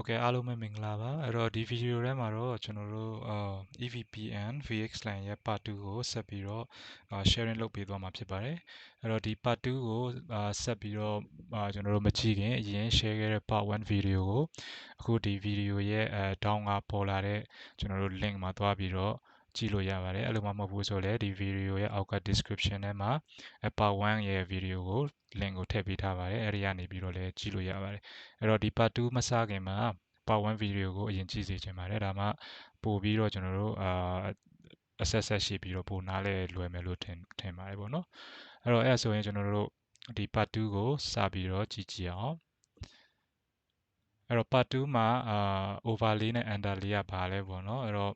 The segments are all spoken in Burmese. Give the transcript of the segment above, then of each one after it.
Ok, alo me mingla ba. အဲ့တော့ဒီဗီဒီယိုထဲမှာတော့ကျွန်တော်တို့EVPN VxLAN ရဲ့ part 2ကိုဆက်ပြီးတော့sharing လုပ်ပေးသွားမှာဖြစ်ပါတယ်။အဲ့တော့ဒီ part 2ကိုဆက်ပြီးတော့ကျွန်တော်တို့မကြည့်ခင်အရင် share ခဲ့တဲ့ part 1 video ကိုအခုဒီ video ရဲ့ down ကပေါ်လာတဲ့ကျွန်တော်တို့ link မှာသွားပြီးတော့ကြည့်လို့ရပါတယ်။အဲ့လိုမှမဟုတ်ဘူးဆိုလည်းဒီ video ရဲ့အောက်က description ထဲမှာpart 1ရဲ့ video ကို link ကိုထည့်ပေးထားပါတယ်။အဲ့ဒီကနေပြီးတော့လည်းကြည့်လို့ရပါတယ်။အဲ့တော့ဒီ part 2မစခင်မှာpart 1 video ကိုအရင်ကြည့်စေချင်ပါတယ်ဒါမှပို့ပြီးတော့ကျွန်တော်တို့အဆက်ဆက်ရှိပြီးတော့ပို့နားလဲလွယ်မယ်လို့ထင်ပါတယ်ပေါ့နော်အဲ့တော့အဲ့ဆိုရင်ကျွန်တော်တို့ဒီ part 2ကိုစပြီးတော့ကြည့်အောင်အဲ့တော့ part 2မှာoverlay နဲ့ underlay ကဘာလဲပေါ့နော်အဲ့တော့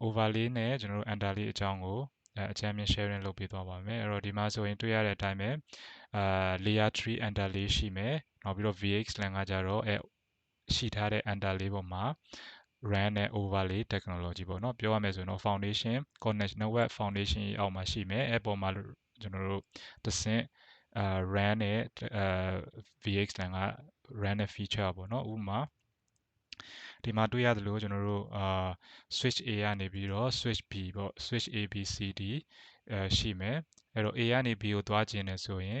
overlay နဲ့ကျွန်တော်တို့ underlay အကြောင်းကိုအချမ်းမြင် sharing လုပ်ပေးသွားပါမယ်အဲ့တော့ဒီမှာဆိုရင်တွေ့ရတဲ့အတိုင်းပဲlayer 3 underlay ရှိမယ်နောက်ပြီးတော့ VxLAN ကကြတော့ရှိထားတဲ့ underlay ပေါ်မှာ run နဲ့ overlay technology ပေါ့နော်ပြောရမယ်ဆိုရင်တော့ foundation connection network foundation အောက်မှာရှိမယ်အဲ့ပေါ်မှာကျွန်တော်တို့တစ်ဆင့်run နဲ့VxLAN က run နဲ့ feature ပေါ့နော်ဥပမာဒီမှာတွေ့ရသလိုကျွန်တော်တို့switch A ကနေပြီးတော့ switch B ပေါ့ switch A B C D ရှိမယ်အဲ့တော့ A ကနေ B ကိုသွားခြင်းနဲ့ဆိုရင်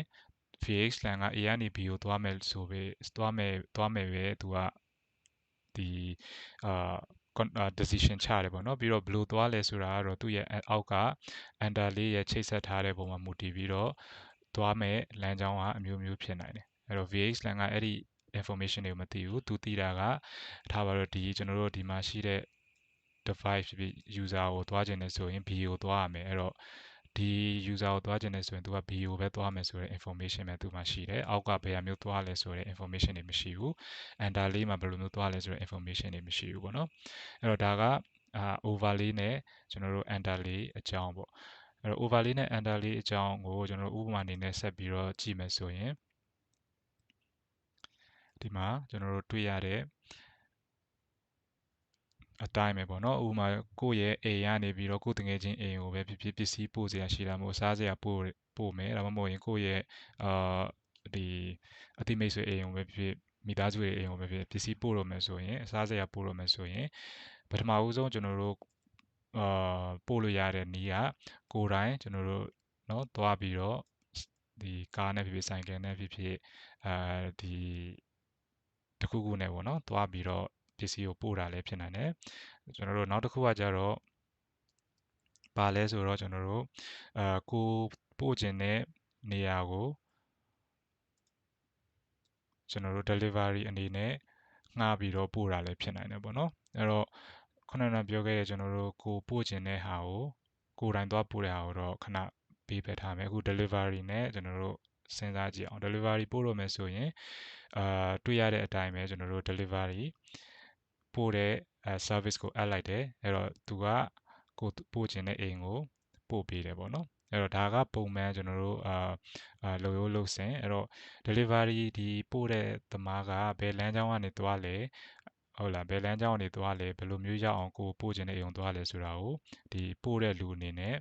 VxLAN က A ကနေ B ကိုသွားမယ်ဆိုပဲသွားမယ်ပဲသူကဒီdecision ချတယ်ပေါ့နော်ပြီးတော့ဘယ်လိုသွားလဲဆိုတာကတော့သူ့ရဲ့အောက်က underlay ရဲ့ချိတ်ဆက်ထားတဲ့ပုံမှာမူတည်ပြီးတော့သွားမယ်လမ်းကြောင်းကအမျိုးမျိုးဖြစ်နိုင်တယ်အဲ့တော့ VxLAN ကအဲ့ဒီ information တွေကိုမသိဘူးသူသိတာကထားပါတော့ဒီကျွန်တော်တို့ဒီမှာရှိတဲ့ device user ကိုသွားခြင်းနဲ့ဆိုရင် B ကိုသွားရမယ်အဲ့တော့ဒီ user ကိုသွားခြင်းနဲ့ဆိုရင်သူက B ကိုပဲသွားမယ်ဆိုတဲ့ information ပဲသူမှရှိတယ်အောက်ကဘယ်မျိုးသွားလဲဆိုတဲ့ information တွေမရှိဘူး underlay မှာဘယ်လိုမျိုးသွားလဲဆိုတဲ့ information တွေမရှိဘူးပေါ့နော်အဲ့တော့ဒါကoverlay နဲ့ကျွန်တော်တို့ underlay အကြောင်းပေါ့အဲ့တော့ overlay နဲ့ underlay အကြောင်းကိုကျွန်တော်တို့ဥပမာအနေနဲ့ဆက်ပြီးတော့ကြည့်မယ်ဆိုရင်ဒီမှာကျွန်တော်တို့တွေ့ရတဲ့အတိုင်းပဲပေါ့နော်ဥပမာကိုယ့်ရဲ့အိမ်ကနေပြီးတော့ကိုယ်တငယ်ချင်းအိမ်ကိုပဲဖြစ်ဖြစ်ပစ္စည်းပို့စရာရှိတာမို့စားစရာပို့မယ်ဒါမှမဟုတ်ရင်ကိုယ့်ရဲ့ဒီအတိမိတ်ဆွေအိမ်ကိုပဲဖြစ်ဖြစ်မိသားစုရဲ့အိမ်ကိုပဲဖြစ်ပစ္စည်းပို့ရမယ်ဆိုရင်စားစရာပို့ရမယ်ဆိုရင်ပထမဦးဆုံးကျွန်တော်တို့ပို့လို့ရတဲ့နည်းကကိုယ်တိုင်ကျွန်တော်တို့เนาะသွားပြီးတော့ဒီကားနဲ့ဖြစ်ဖြစ်ဆိုင်ကယ်နဲ့ဖြစ်ဖြစ်ဒီတခုခုနဲ့ပေါ့နော်သွားပြီးတော့ပစ္စည်းကိုပို့တာလည်းဖြစ်နိုင်တယ်ကျွန်တော်တို့နောက်တစ်ခုကကြတော့ဘာလဲဆိုတော့ကျွန်တော်တို့ကိုပို့ခြင်းတဲ့နေရာကိုကျွန်တော်တို့ delivery အနေနဲ့ငှားပြီးတော့ပို့တာလည်းဖြစ်နိုင်တယ်ပေါ့နော်အဲ့တော့ခုနကပြောခဲ့တဲ့ကျွန်တော်တို့ကိုပို့ခြင်းတဲ့ဟာကိုယ်တိုင်သွားပို့တဲ့ဟာကိုတော့ခဏပေးပယ်ထားမယ်အခု delivery နဲ့ကျွန်တော်တို့စဉ်းစားကြည့်အောင် delivery ပို့လို့မယ်ဆိုရင်တွေ့ရတဲ့အတိုင်းပဲကျွန်တော်တို့ delivery ပို့တဲ့ service ကို add လိုက်တယ်အဲ့တော့သူကကိုပို့ခြင်းတဲ့အိမ်ကိုပို့ပေးတယ်ပေါ့နော်အဲ့တော့ဒါကပုံမှန်ကျွန်တော်တို့လုပ်ရိုးလုပ်စဉ်အဲ့တော့ delivery ဒီပို့တဲ့သမားကဘယ်လမ်းကြောင်းကနေသွားလဲဟုတ်လားဘယ်လမ်းကြောင်းကနေသွားလဲဘယ်လိုမျိုးရောက်အောင်ကိုပို့ခြင်းတဲ့အိမ်ကိုသွားလဲဆိုတာကိုဒီပို့တဲ့လူအနေနဲ့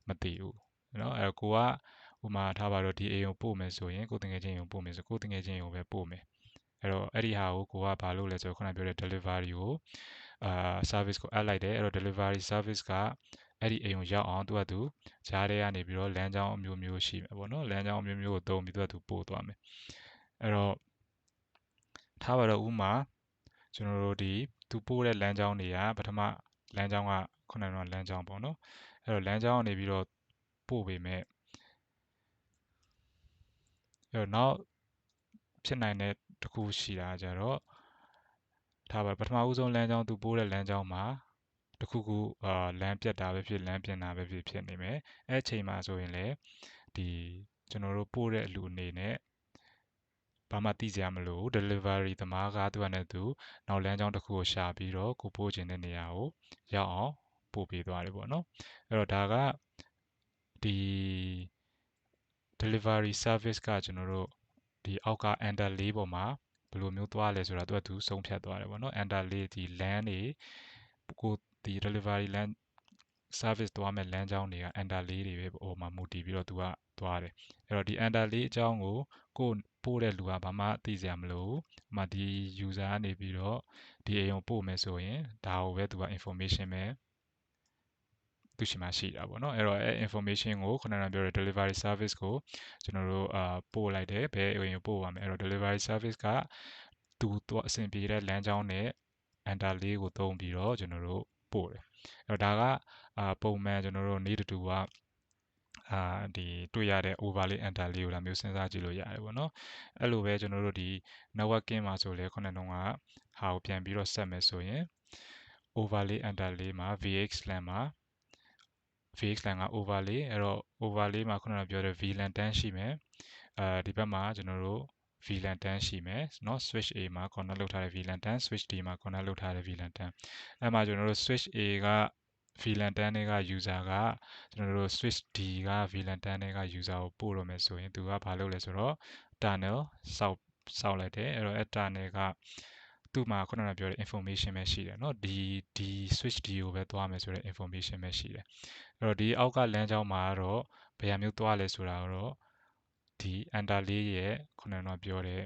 မသိဘူးเนาะအဲ့ကိုကဥမာထားပါတော့ဒီအိမ်ကိုပို့မယ်ဆိုရင်ကိုတငယ်ချင်းအိမ်ကိုပို့မယ်ဆိုကိုတငယ်ချင်းအိမ်ကိုပဲပို့မယ်အဲ့တော့အဲ့ဒီဟာကိုကဘာလုပ်လဲဆိုတော့ခုနပြောတဲ့ delivery ကိုservice ကို add လိုက်တယ်အဲ့တော့ delivery service ကအဲ့ဒီအိမ်ကိုရောက်အောင်သူကသူဂျားထဲကနေပြီးတော့လမ်းကြောင်းအမျိုးမျိုးရှိမယ်ပေါ့နော်လမ်းကြောင်းအမျိုးမျိုးကိုသုံးပြီးသူကသူပို့သွားမယ်အဲ့တော့ထားပါတော့ဥမာကျွန်တော်တို့ဒီသူပို့တဲ့လမ်းကြောင်းတွေကပထမလမ်းကြောင်းကခုနကလမ်းကြောင်းပေါ့နော်အဲ့တော့လမ်းကြောင်းကနေပြီးတော့ပို့ပေးမယ်အဲ့တော့နောက်ဖြစ်နိုင်တဲ့တစ်ခုရှိတာကြတော့ထားပါပထမဦးဆုံးလမ်းကြောင်းသူပို့တဲ့လမ်းကြောင်းမှာတခုခုလမ်းပြတ်တာပဲဖြစ်လမ်းပြင်တာပဲဖြစ်နေမယ်အဲ့အချိန်မှာဆိုရင်လေဒီကျွန်တော်တို့ပို့တဲ့လူအနေနဲ့ဘာမှသိစရာမလိုဘူး delivery သမားကသူကနဲ့သူနောက်လမ်းကြောင်းတစ်ခုကိုရှာပြီးတော့ကိုပို့ခြင်းတဲ့နေရာကိုရောက်အောင်ပို့ပေးသွားတယ်ပေါ့နော်အဲ့တော့ဒါကဒီ delivery service ကကျွန်တော်တို့ဒီအောက်က underlay ပေါ်မှာဘယ်လိုမျိုးသွားလဲဆိုတာသူဆုံးဖြတ်သွားတယ်ပေါ့နော် underlay ဒီ LAN တွေကိုဒီ delivery LAN service သွားမဲ့လမ်းကြောင်းတွေက underlay တွေပဲဟိုမှာမူတည်ပြီးတော့သူက သွားတယ်အဲ့တော့ဒီ underlay အကြောင်းကိုပို့တဲ့လူကဘာမှသိစရာမလိုဘူး။ဒီ user ကနေပြီးတော့ဒီအိမ်ကိုပို့မယ်ဆိုရင်ဒါကိုပဲသူက information ပဲသူရှိမှရှိတာပေါ့နော်အဲ့တော့information ကိုခုနကပြောတဲ့ delivery service ကိုကျွန်တော်တို့ပို့လိုက်တယ်ဘယ်အိမ်ကိုပို့ပါမယ်အဲ့တော့ delivery service ကသူအဆင်ပြေတဲ့လမ်းကြောင်းနဲ့ underlay ကိုသုံးပြီးတော့ကျွန်တော်တို့ပို့တယ်အဲ့တော့ဒါကပုံမှန်ကျွန်တော်တို့နေ့တူကဒီတွေ့ရတဲ့ overlay underlay ကိုဒါမျိုးစဉ်းစားကြည့်လို့ရတယ်ပေါ့နော်အဲ့လိုပဲကျွန်တော်တို့ဒီ networking မှာဆိုလဲခုနကဟာကိုပြန်ပြီးတော့ဆက်မယ်ဆိုရင် overlay underlay မှာ VxLAN မှာ VxLAN က overlay အဲ့တော့ overlay မှာခုနကပြောတဲ့ VLAN 10ရှိမယ်ဒီဘက်မှာကျွန်တော်တို့ VLAN 10ရှိမယ်เนาะ switch A မှာ connect လုပ်ထားတဲ့ VLAN 10 switch D မှာ connect လုပ်ထားတဲ့ VLAN 10အဲ့မှာကျွန်တော်တို့ switch A က VLAN 10တွေက user ကကျွန်တော်တို့ switch D က VLAN 10တွေက user ကိုပို့ရမယ်ဆိုရင်သူကဘာလုပ်လဲဆိုတော့ tunnel စောက်လိုက်တယ်အဲ့တော့ tunnel ကသူ့မှာခုနကပြောတဲ့ information ပဲရှိတယ်เนาะဒီ switch D ကိုပဲသွားမယ်ဆိုတဲ့ information ပဲရှိတယ်အဲ့တော့ဒီအောက်ကလမ်းကြောင်းမှာတော့ဘယ်မျိုးသွားလဲဆိုတာတော့ဒီ underlay ရဲ့ခုနကပြောတဲ့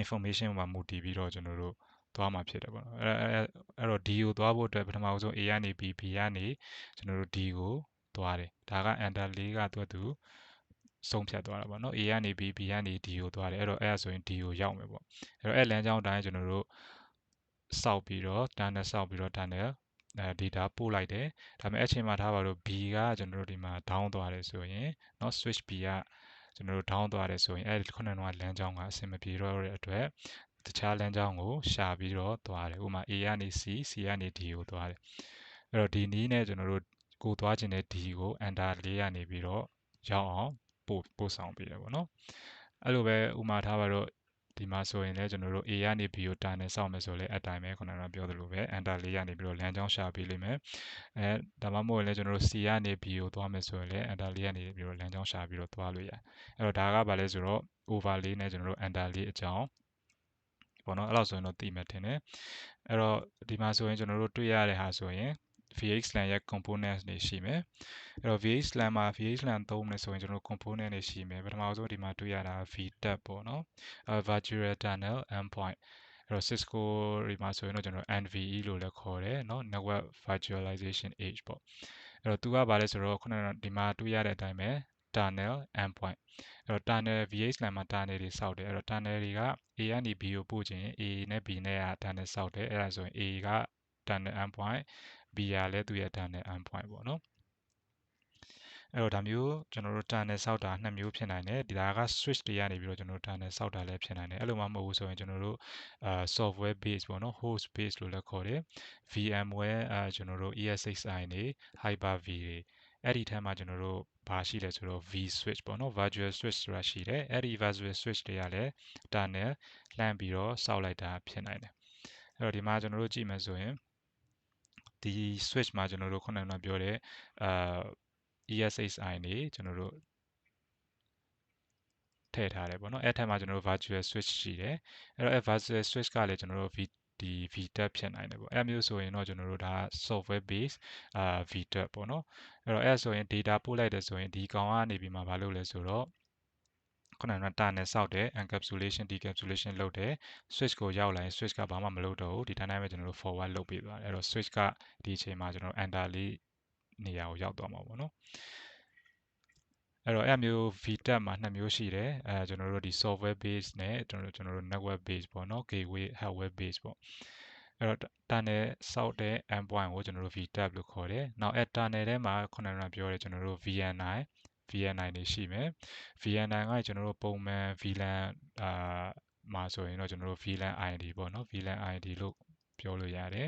information မှာမူတည်ပြီးတော့ကျွန်တော်တို့သွားမှာဖြစ်တယ်ပေါ့နော်အဲ့တော့ D ကိုသွားဖို့အတွက်ပထမဆုံး A ကနေ B ကနေကျွန်တော်တို့ D ကိုသွားတယ်ဒါက underlay ကသူဆုံးဖြတ်သွားတာပေါ့နော် A ကနေ B ကနေ D ကိုသွားတယ်အဲ့တော့အဲ့ဒါဆိုရင် D ကိုရောက်မယ်ပေါ့အဲ့တော့အဲ့လမ်းကြောင်းအတိုင်းကျွန်တော်တို့စောက်ပြီးတော့ tunnel စောက်ပြီးတော့ tunnel data ပို့လိုက်တယ်ဒါပေမဲ့အချိန်မှာထားပါတော့ B ကကျွန်တော်တို့ဒီမှာ down သွားတယ်ဆိုရင်เนาะ switch B ကကျွန်တော်တို့ down သွားတယ်ဆိုရင်အဲ့ဒီခုနကလမ်းကြောင်းကအဆင်မပြေတော့တဲ့အတွက်တခြားလမ်းကြောင်းကိုရှာပြီးတော့သွားတယ်ဥပမာ A ကနေ C ကနေ D ကိုသွားတယ်အဲ့တော့ဒီနည်းနဲ့ကျွန်တော်တို့ကိုသွားခြင်းတဲ့ D ကို underlay ကနေပြီးတော့ရောက်အောင်ပို့ဆောင်ပေးတယ်ပေါ့နော်အဲ့လိုပဲဥပမာထားပါတော့ဒီမှာဆိုရင်လည်းကျွန်တော်တို့ A ကနေ B ကို tunnel စောင့်မယ်ဆိုလဲအတိုင်းပဲခုနကပြောသလိုပဲ underlay ကနေပြီးတော့လမ်းကြောင်းရှာပေးလိမ့်မယ်ဒါမှမဟုတ်လည်းကျွန်တော်တို့ C ကနေ B ကိုသွားမယ်ဆိုရင်လည်း underlay ကနေပြီးတော့လမ်းကြောင်းရှာပြီးတော့သွားလို့ရတယ်အဲ့တော့ဒါကဘာလဲဆိုတော့ overlay နဲ့ကျွန်တော်တို့ underlay အကြောင်းပေါ့နော်အဲ့လောက်ဆိုရင်တော့သိမှတ်တင်တယ်အဲ့တော့ဒီမှာဆိုရင်ကျွန်တော်တို့တွေ့ရတဲ့ဟာဆိုရင် VxLAN ရဲ့ components တွေရှိမယ်အဲ့တော့ VxLAN မှာ VxLAN သုံးမယ်ဆိုရင်ကျွန်တော်တို့ component တွေရှိမယ်ပထမဆုံးဒီမှာတွေ့ရတာ VTAP ပေါ့နော်virtual tunnel endpoint အဲ့တော့ Cisco တွေမှာဆိုရင်တော့ကျွန်တော် NVE လို့လည်းခေါ်တယ်เนาะ network virtualization edge ပေါ့အဲ့တော့သူကဘာလဲဆိုတော့ခုနကဒီမှာတွေ့ရတဲ့အတိုင်းပဲ tunnel endpoint အဲ့တော့ tunnel VxLAN မှာ tunnel တွေစောက်တယ်အဲ့တော့ tunnel တွေက A ကနေ B ကိုပို့ခြင်း A နဲ့ B နဲ့က tunnel စောက်တယ်အဲ့ဒါဆိုရင် A က tunnel endpoint B ကလည်းသူ့ရဲ့ tunnel endpoint ပေါ့နော်အဲ့တော့ဒါမျိုးကျွန်တော်တို့ tunnel စောက်တာနှစ်မျိုးဖြစ်နိုင်တယ်ဒီဒါက switch တွေကနေပြီးတော့ကျွန်တော်တို့ tunnel စောက်တာလည်းဖြစ်နိုင်တယ်အဲ့လိုမှမဟုတ်ဘူးဆိုရင်ကျွန်တော်တို့software base ပေါ့နော် host base လို့လည်းခေါ်တယ် VMware ကျွန်တော်တို့ ESXi တွေ Hyper-V တွေအဲ့ဒီထဲမှာကျွန်တော်တို့ဘာရှိလဲဆိုတော့ V switch ပေါ့နော် virtual switch ဆိုတာရှိတယ်အဲ့ဒီ virtual switch တွေကလည်း tunnel လှမ်းပြီးတော့စောက်လိုက်တာဖြစ်နိုင်တယ်အဲ့တော့ဒီမှာကျွန်တော်တို့ကြည့်မယ်ဆိုရင်ဒီ switch မှာကျွန်တော်တို့ခုနကပြောတဲ့ESXi နေကျွန်တော်တို့ထည့်ထားတယ်ပေါ့နော်အဲ့ထက်မှာကျွန်တော်တို့ virtual switch ရှိတယ်အဲ့တော့ virtual switch ကလည်းကျွန်တော်တို့ VTAP ဖြစ်နိုင်တယ်ပေါ့အဲ့မျိုးဆိုရင်တော့ကျွန်တော်တို့ဒါ software base VTAP ပေါ့နော်အဲ့ဆိုရင် data ပို့လိုက်တယ်ဆိုရင်ဒီကောင်ကနေပြီးမှမလုပ်လဲဆိုတော့ခုနက tunnel စောက်တယ် encapsulation decapsulation လုပ်တယ် switch ကိုရောက်လာရင် switch ကဘာမှမလုပ်တော့ဘူးဒီတိုင်းပဲကျွန်တော်တို့ forward လုပ်ပေးသွားတယ်အဲ့တော့ switch ကဒီအချိန်မှာကျွန်တော် underlay နေရာကိုရောက်သွားမှာပေါ့နော်အဲ့တော့အဲ့မျိုး VTAP မှာနှစ်မျိုးရှိတယ်ကျွန်တော်တို့ဒီ software base နဲ့ကျွန်တော်တို့ network base ပေါ့နော် gateway hardware base ပေါ့အဲ့တော့ tunnel စောက်တဲ့ endpoint ကိုကျွန်တော်တို့ VTAP လို့ခေါ်တယ်နောက်အဲ့ tunnel ထဲမှာခုနကပြောတယ်ကျွန်တော်တို့ VNI တွေရှိမယ် VNI ကကျွန်တော်တို့ပုံမှန် VLAN မှာဆိုရင်တော့ကျွန်တော်တို့ VLAN ID ပေါ့နော် VLAN ID လို့ပြောလို့ရတယ်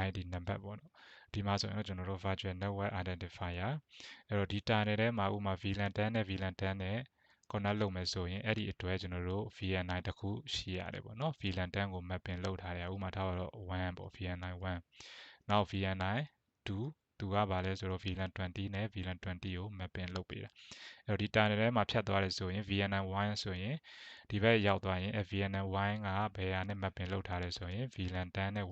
ID နံပါတ်ပေါ့နော်ဒီမှာဆိုရင်တော့ကျွန်တော်တို့ virtual network identifier အဲ့တော့ဒီ tunnel ထဲမှာဥပမာ VLAN 10နဲ့ VLAN 10နဲ့ connect လုပ်မယ်ဆိုရင်အဲ့ဒီအတွက်ကျွန်တော်တို့ VNI တစ်ခုရှိရတယ်ပေါ့နော် VLAN 10ကို mapping လုပ်ထားတယ်ဥပမာထားတော့1ပေါ့ VNI 1နောက် VNI 2သူကဘာလဲဆိုတော့ VLAN 20နဲ့ VLAN 20ကို mapping လုပ်ပေးတာအဲ့တော့ဒီ tunnel ထဲမှာဖြတ်သွားတယ်ဆိုရင် VNI 1ဆိုရင်ဒီဘက်ရောက်သွားရင် VNI 1ကဘယ်ဟာနဲ့ mapping လုပ်ထားတယ်ဆိုရင် VLAN 10နဲ့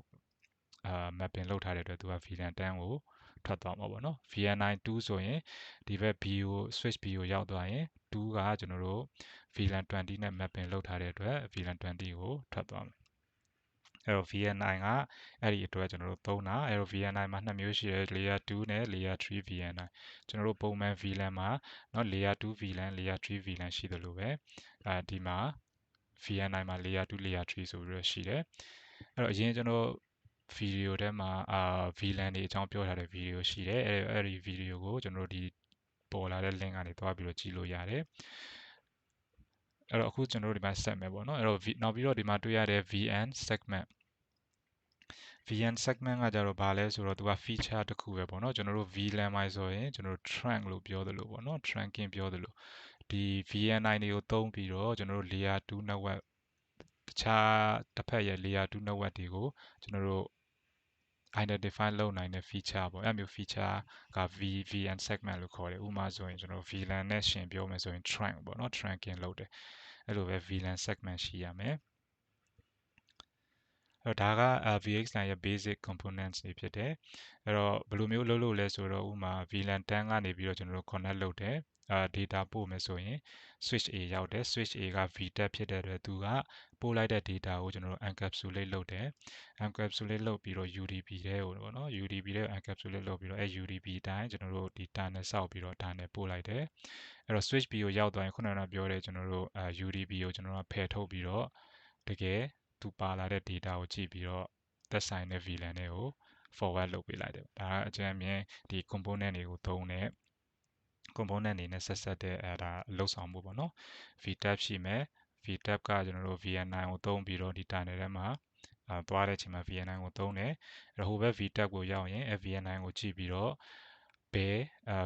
mapping လုပ်ထားတဲ့အတွက်သူက VLAN 10ကို ထွက်သွားမှာပေါ့နော် VNI 2ဆိုရင်ဒီဘက် B ကို switch B ကိုရောက်သွားရင်2ကကျွန်တော်တို့ VLAN 20နဲ့ mapping လုပ်ထားတဲ့အတွက် VLAN 20ကိုထွက်သွားမယ်အဲ့တော့ VNI ကအဲ့ဒီအတွက်ကျွန်တော်တို့သုံးတာအဲ့တော့ VNI မှာနှစ်မျိုးရှိတယ် layer 2နဲ့ layer 3 VNI ကျွန်တော်တို့ပုံမှန် VLAN မှာเนาะ layer 2 VLAN layer 3 VLAN ရှိတယ်လို့ပဲဒီမှာ VNI မှာ layer 2 layer 3ဆိုပြီးတော့ရှိတယ်အဲ့တော့အရင်ကျွန်တော်ဗီဒီယိုထဲမှာVLAN တွေအကြောင်းပြောထားတဲ့ဗီဒီယိုရှိတယ်အဲ့ဒီဗီဒီယိုကိုကျွန်တော်တို့ဒီပေါ်လာတဲ့ link ကနေတွားပြီးတော့ကြည့်လို့ရတယ်အဲ့တော့အခုကျွန်တော်တို့ဒီမှာဆက်မယ်ပေါ့နော်အဲ့တော့နောက်ပြီးတော့ဒီမှာတွေ့ရတဲ့ VN segment ကကြတော့ဘာလဲဆိုတော့သူက feature တစ်ခုပဲပေါ့နော်ကျွန်တော်တို့ VLAN မှာဆိုရင်ကျွန်တော်တို့ trunk လို့ပြောသလိုပေါ့နော် trunking ပြောသလိုဒီ VNI တွေကိုသုံးပြီးတော့ကျွန်တော်တို့ layer 2 network တခြားတစ်ဖက်ရဲ့ layer 2 network တွေကိုကျွန်တော်တို့ identify လုပ်နိုင်တဲ့ feature ပေါ့အဲ့မျိုး feature က VN segment လို့ခေါ်တယ်ဥပမာဆိုရင်ကျွန်တော် VLAN နဲ့ရှင်ပြောမယ်ဆိုရင် trunk ပေါ့နော် trunking လုပ်တယ်အဲ့လိုပဲ VLAN segment ရှိရမယ်အဲ့တော့ဒါကVxLAN ရဲ့ basic components တွေဖြစ်တယ်အဲ့တော့ဘယ်လိုမျိုးလုပ်လို့လဲဆိုတော့ဥပမာ VLAN 10ကနေပြီးတော့ကျွန်တော်တို့ connect လုပ်တယ်data ပို့မယ်ဆိုရင် switch A ရောက်တယ် switch A က VTAP ဖြစ်တဲ့အတွက်သူကပို့လိုက်တဲ့ data ကိုကျွန်တော်တို့ encapsulate လုပ်တယ် encapsulate လုပ်ပြီးတော့ UDP ထဲကိုပေါ့နော် UDP ထဲကို encapsulate လုပ်ပြီးတော့အဲ UDP အတိုင်းကျွန်တော်တို့ဒီ tunnel ဆောက်ပြီးတော့ tunnel ပို့လိုက်တယ်အဲ့တော့ switch B ကိုရောက်သွားရင်ခုနကပြောတဲ့ကျွန်တော်တို့UDP ကိုကျွန်တော်တို့ဖယ်ထုတ်ပြီးတော့တကယ်သူပါလာတဲ့ data ကိုကြည့်ပြီးတော့သက်ဆိုင်တဲ့ VLAN တွေကို forward လုပ်ပေးလိုက်တယ်ဒါကအကြမ်းမြင်ဒီ component တွေကိုသုံးတဲ့ component တွေနဲ့ဆက်ဆက်တဲ့ဒါလှုပ်ဆောင်မှုပေါ့နော် VTAP ရှိမယ် VTAP ကကျွန်တော်တို့ VNI ကိုသုံးပြီးတော့ဒီ tunnel ထဲမှာသွားတဲ့အချိန်မှာ VNI ကိုသုံးတယ်အဲ့တော့ဟိုဘက် VTAP ကိုရောက်ရင် VNI ကိုကြည့်ပြီးတော့ဘယ်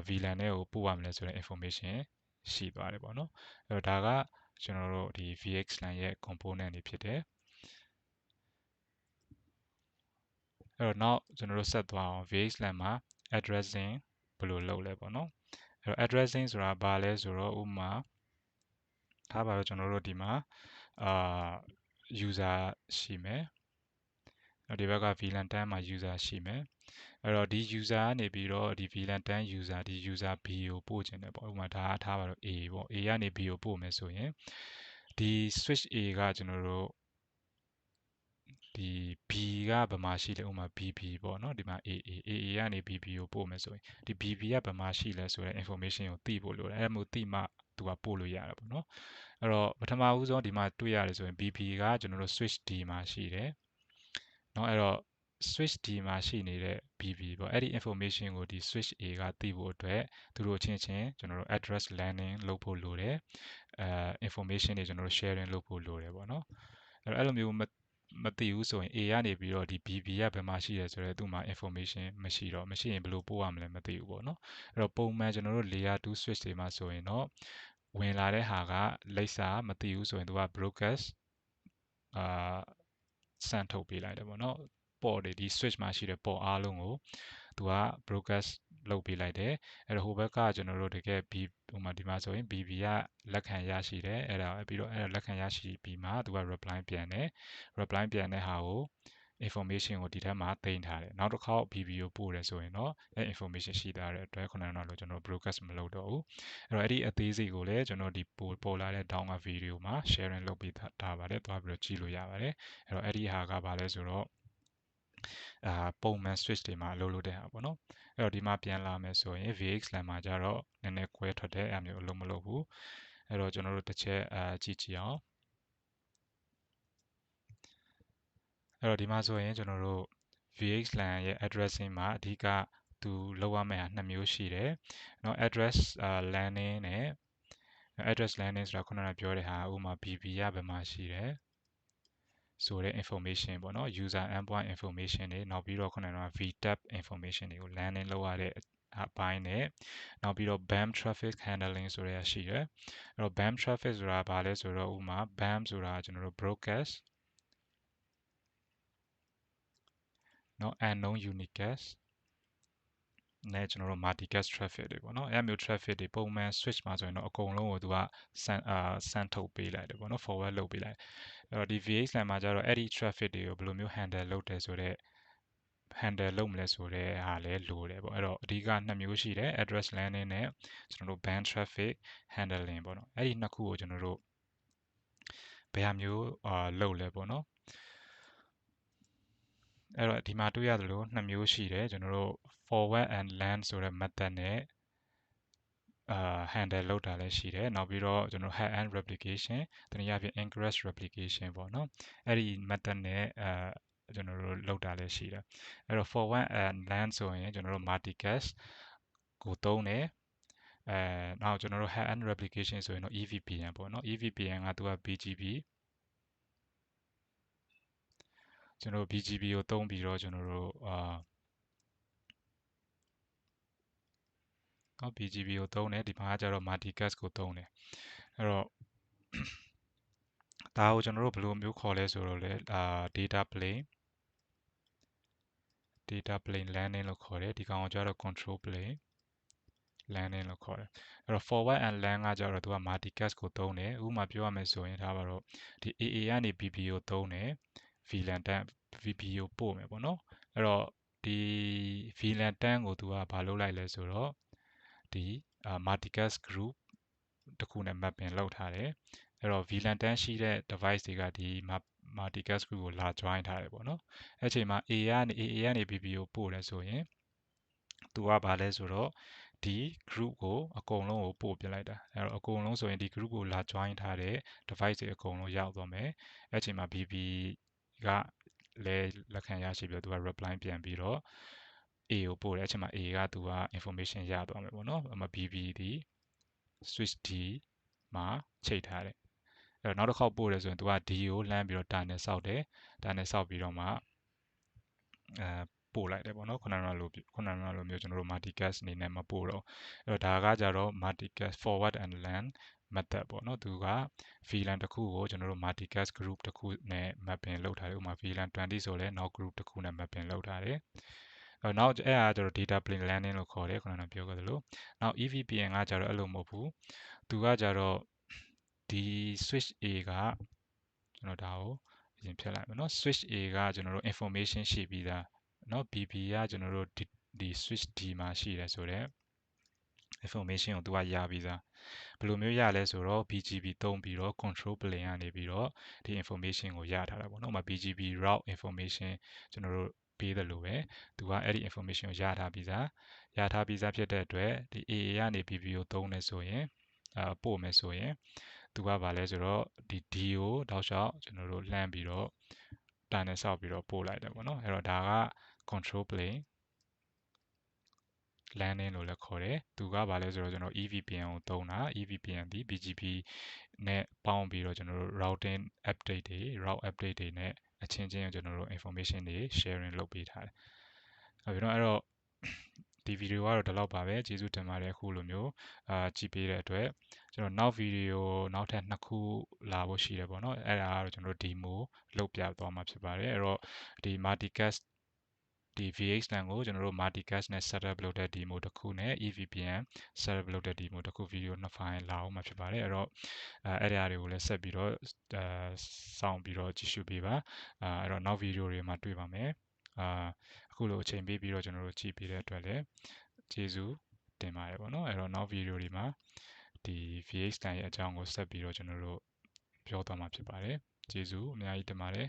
VLAN တွေကိုပို့ရမလဲဆိုတဲ့ information ရှိသွားတယ်ပေါ့နော်အဲ့တော့ဒါကကျွန်တော်တို့ဒီ VxLAN ရဲ့ component တွေဖြစ်တယ်အဲ့တော့နောက်ကျွန်တော်တို့ဆက်သွားအောင် VxLAN မှာ addressing ဘယ်လိုလုပ်လဲပေါ့နော်အဲ့တော့ addressing ဆိုတာဘာလဲဆိုတော့ဥပမာထားပါတော့ကျွန်တော်တို့ဒီမှာuser ရှိမယ်ဒီဘက်က VLAN 10မှာ user ရှိမယ်အဲ့တော့ဒီ user ကနေပြီးတော့ဒီ VLAN 10 user ဒီ user B ကိုပို့ခြင်းတယ်ပေါ့ဥပမာဒါထားပါတော့ A ပေါ့ A ကနေ B ကိုပို့မယ်ဆိုရင်ဒီ switch A ကကျွန်တော်တို့ဒီ B ကဘယ်မှာရှိလဲဥပမာ BB ပေါ့နော်ဒီမှာ AA ကနေ BB ကိုပို့မယ်ဆိုရင်ဒီ BB ကဘယ်မှာရှိလဲဆိုတဲ့ information ကိုသိဖို့လိုတယ်အဲ့မျိုးသိမှသူကပို့လို့ရတယ်ပေါ့နော်အဲ့တော့ပထမဦးဆုံးဒီမှာတွေ့ရတယ်ဆိုရင် BB ကကျွန်တော်တို့ switch D မှာရှိတယ်เนาะအဲ့တော့ switch D မှာရှိနေတဲ့ BB ပေါ့အဲ့ဒီ information ကိုဒီ switch A ကသိဖို့အတွက်သူတို့ချင်းချင်းကျွန်တော်တို့ address landing လုပ်ဖို့လိုတယ်information တွေကျွန်တော်တို့ sharing လုပ်ဖို့လိုတယ်ပေါ့နော်အဲ့လိုမျိုးမသိဘူးဆိုရင် A ကနေပြီးတော့ဒီ BB ကဘယ်မှာရှိရဲဆိုတော့သူ့မှာ information မရှိရင်ဘယ်လိုပို့ရမလဲမသိဘူးပေါ့နော်အဲ့တော့ပုံမှန်ကျွန်တော်တို့ layer 2 switch တွေမှာဆိုရင်တော့ဝင်လာတဲ့ဟာကလိပ်စာမသိဘူးဆိုရင်သူက broadcast စမ်းထုတ်ပေးလိုက်တယ်ပေါ့နော်ပေါ့တွေဒီ switch မှာရှိတဲ့ပေါ့အားလုံးကိုသူက broadcast လုပ်ပေးလိုက်တယ်အဲ့တော့ဟိုဘက်ကကျွန်တော်တို့တကယ် B ဟိုမှာဒီမှာဆိုရင် BB ကလက်ခံရရှိတယ်အဲ့ဒါပြီးတော့အဲ့ဒါလက်ခံရရှိပြီးမှသူက reply ပြန်တယ် reply ပြန်တဲ့ဟာကို information ကိုဒီထဲမှာတင်ထားတယ်နောက်တစ်ခေါက် BB ကိုပို့တယ်ဆိုရင်တော့အဲ့ information ရှိသွားတဲ့အတွက်ခုနကတော့ကျွန်တော် broadcast မလုပ်တော့ဘူးအဲ့တော့အဲ့ဒီအသေးစိတ်ကိုလည်းကျွန်တော်ဒီပေါ်လာတဲ့ down က video မှာ sharing လုပ်ပေးထားပါတယ်တွားပြီးတော့ကြည့်လို့ရပါတယ်အဲ့တော့အဲ့ဒီဟာကဘာလဲဆိုတော့ပုံမှန် switch တွေမှာအလုပ်လုပ်တဲ့ဟာပေါ့နော်အဲ့တော့ဒီမှာပြန်လာမယ်ဆိုရင် VxLAN မှာကြတော့နည်းနည်းကွဲထွက်တယ်အဲ့မျိုးအလုပ်မလုပ်ဘူးအဲ့တော့ကျွန်တော်တို့တစ်ချက်ကြည့်အောင်အဲ့တော့ဒီမှာဆိုရင်ကျွန်တော်တို့ VxLAN ရဲ့ addressing မှာအဓိကသူလောက်ရမယ့်ဟာနှစ်မျိုးရှိတယ်เนาะ address landing နဲ့ address landing ဆိုတာခုနကပြောတဲ့ဟာဥပမာ BB ကဘယ်မှာရှိတယ်ဆိုတဲ့ information ပေါ့နော် user endpoint information တွေနောက်ပြီးတော့ခုနက VTAP information တွေကို landing လုပ်ရတဲ့အပိုင်းနဲ့နောက်ပြီးတော့ BAM traffic handling ဆိုတဲ့ရှိတယ်အဲ့တော့ BAM traffic ဆိုတာဘာလဲဆိုတော့ဥပမာ BAM ဆိုတာကျွန်တော်တို့ broadcast เนาะ unknown unicast နဲ့ကျွန်တော်တို့ multicast traffic တွေပေါ့နော်အဲ့မျိုး traffic တွေပုံမှန် switch မှာဆိုရင်တော့အကုန်လုံးကိုသူကစမ်းထုတ်ပေးလိုက်တယ်ပေါ့နော် forward လုပ်ပေးလိုက်အဲ့တော့ဒီ VxLAN မှာကျတော့အဲ့ဒီ traffic တွေကိုဘယ်လိုမျိုး handle လုပ်တယ်ဆိုတော့ handle လုပ်မလဲဆိုတဲ့ဟာလဲလိုတယ်ပေါ့အဲ့တော့အဓိကနှစ်မျိုးရှိတယ် address landing နဲ့ကျွန်တော်တို့ band traffic handling ပေါ့နော်အဲ့ဒီနှစ်ခုကိုကျွန်တော်တို့ဘယ်ဟာမျိုးလုပ်လဲပေါ့နော်အဲ့တော့ဒီမှာတွေ့ရသလိုနှစ်မျိုးရှိတယ်ကျွန်တော်တို့ forward and land ဆိုတဲ့ method နဲ့handle လုပ်တာလည်းရှိတယ်နောက်ပြီးတော့ကျွန်တော် head end replication တနည်းအားဖြင့် ingress replication ပေါ့နော်အဲ့ဒီ method နဲ့ကျွန်တော်တို့လုပ်တာလည်းရှိတယ်အဲ့တော့ forward and land ဆိုရင်ကျွန်တော်တို့ multicast ကိုသုံးတယ်နောက်ကျွန်တော်တို့ head end replication ဆိုရင်တော့ EVPN ပေါ့နော် EVPN ကသူက BGP ကျွန်တော်တို့ BGP ကိုသုံးပြီးတော့ကျွန်တော်တို့BGP ကိုသုံးတယ်ဒီမှာကကျတော့ multicast ကိုသုံးတယ်အဲ့တော့ဒါကိုကျွန်တော်တို့ဘယ်လိုမျိုးခေါ်လဲဆိုတော့လေ data plane landing လို့ခေါ်တယ်ဒီကောင်ကိုကျတော့ control plane landing လို့ခေါ်တယ်အဲ့တော့ forward and land ကကျတော့သူက multicast ကိုသုံးတယ်ဥပမာပြောရမယ်ဆိုရင်ဒါပါတော့ဒီ AA ကနေ BB ကိုသုံးတယ် VLAN တန်း VB ကိုပို့မယ်ပေါ့နော်အဲ့တော့ဒီ VLAN တန်းကိုသူကဘာလုပ်လိုက်လဲဆိုတော့ဒီ multicast group တစ်ခုနဲ့ mapping လုပ်ထားတယ်အဲ့တော့ VLAN တန်းရှိတဲ့ device တွေကဒီ multicast group ကိုလာ join ထားတယ်ပေါ့နော်အဲ့ချိန်မှာ AA ကနေ BB ကိုပို့တယ်ဆိုရင်သူကဘာလဲဆိုတော့ဒီ group ကိုအကုန်လုံးကိုပို့ပြလိုက်တာအဲ့တော့အကုန်လုံးဆိုရင်ဒီ group ကိုလာ join ထားတဲ့ device တွေအကုန်လုံးရောက်သွားမယ်အဲ့ချိန်မှာ BB ကလည်းလက်ခံရရှိပြီးတော့သူက reply ပြန်ပြီးတော့ A ကိုပို့တယ်အဲ့ချိန်မှာ A ကသူက information ရသွားမယ်ပေါ့နော်အဲ့မှာ BB ဒီ switch D မှာချိန်ထားတယ်အဲ့တော့နောက်တစ်ခေါက်ပို့တယ်ဆိုရင်သူက D ကိုလှမ်းပြီးတော့တာနဲ့စောက်တယ်တာနဲ့စောက်ပြီးတော့မှပို့လိုက်တယ်ပေါ့နော်ခုနကလိုမျိုးကျွန်တော်တို့ multicast အနေနဲ့မပို့တော့အဲ့တော့ဒါကကြတော့ multicast forward and land method ပေါ့နော်သူက VLAN တစ်ခုကိုကျွန်တော်တို့ multicast group တစ်ခုနဲ့ mapping လုပ်ထားတယ်ဥပမာ VLAN 20ဆိုလဲနောက် group တစ်ခုနဲ့ mapping လုပ်ထားတယ်နောက်အဲ့ဒါကျတော့ data plane landing လို့ခေါ်တယ်ခုနကပြောခဲ့သလိုနောက် EVPN ကကြတော့အဲ့လိုမဟုတ်ဘူးသူကကြတော့ဒီ switch A ကကျွန်တော်ဒါကိုအရင်ဖြတ်လိုက်မယ်เนาะ switch A ကကျွန်တော်တို့ information ရှိပြီးသားเนาะ BB ကကျွန်တော်တို့ဒီ switch D မှာရှိတယ်ဆိုတော့ information ကိုသူကရပြီးသားဘယ်လိုမျိုးရလဲဆိုတော့ BGP သုံးပြီးတော့ control plane ကနေပြီးတော့ဒီ information ကိုရထားတာပေါ့နော်ဥပမာ BGP route information ကျွန်တော်တို့ပေးတယ်လို့ပဲသူကအဲ့ဒီ information ကိုရထားပြီးသားဖြစ်တဲ့အတွက်ဒီ AA ကနေ BB ကိုသုံးနေဆိုရင်ပို့မယ်ဆိုရင်သူကဘာလဲဆိုတော့ဒီ D ကိုတောက်လျှောက်ကျွန်တော်တို့လှမ်းပြီးတော့တာနဲ့ဆောက်ပြီးတော့ပို့လိုက်တယ်ပေါ့နော်အဲ့တော့ဒါက control plane landing လို့လည်းခေါ်တယ်သူကဘာလဲဆိုတော့ကျွန်တော် EVPN ကိုသုံးတာ EVPN ဒီ BGP နဲ့ပေါင်းပြီးတော့ကျွန်တော်တို့ routing update တွေ route update တွေနဲ့အချင်းချင်းကျွန်တော်တို့ information တွေ sharing လုပ်ပေးထားတယ်အဲ့တော့ဒီဗီဒီယိုကတော့ဒီလောက်ပါပဲကျေးဇူးတင်ပါတယ်အခုလိုမျိုးကြည့်ပေးတဲ့အတွက်ကျွန်တော်နောက်ဗီဒီယိုနောက်ထပ်2ခုလာဖို့ရှိတယ်ပေါ့နော်အဲ့ဒါကတော့ကျွန်တော်တို့ demo လုပ်ပြသွားမှာဖြစ်ပါတယ်အဲ့တော့ဒီ multicast ဒီ VxLAN ကိုကျွန်တော်တို့ multicast နဲ့ setup လုပ်တဲ့ demo တစ်ခုနဲ့ EVPN setup လုပ်တဲ့ demo တစ်ခုဗီဒီယို2 file လာအောင်မှာဖြစ်ပါတယ်အဲ့တော့အဲ့ဒီအရာတွေကိုလည်းဆက်ပြီးတော့စောင့်ပြီးတော့ကြည့်ရှုပေးပါအဲ့တော့နောက်ဗီဒီယိုတွေမှာတွေ့ပါမယ်အခုလိုအချိန်ပေးပြီးတော့ကျွန်တော်တို့ကြည့်ပေးတဲ့အတွက်လည်းကျေးဇူးတင်ပါတယ်ပေါ့နော်အဲ့တော့နောက်ဗီဒီယိုတွေမှာဒီ VxLAN ရဲ့အကြောင်းကိုဆက်ပြီးတော့ကျွန်တော်တို့ပြောသွားမှာဖြစ်ပါတယ်ကျေးဇူးအများကြီးတင်ပါတယ်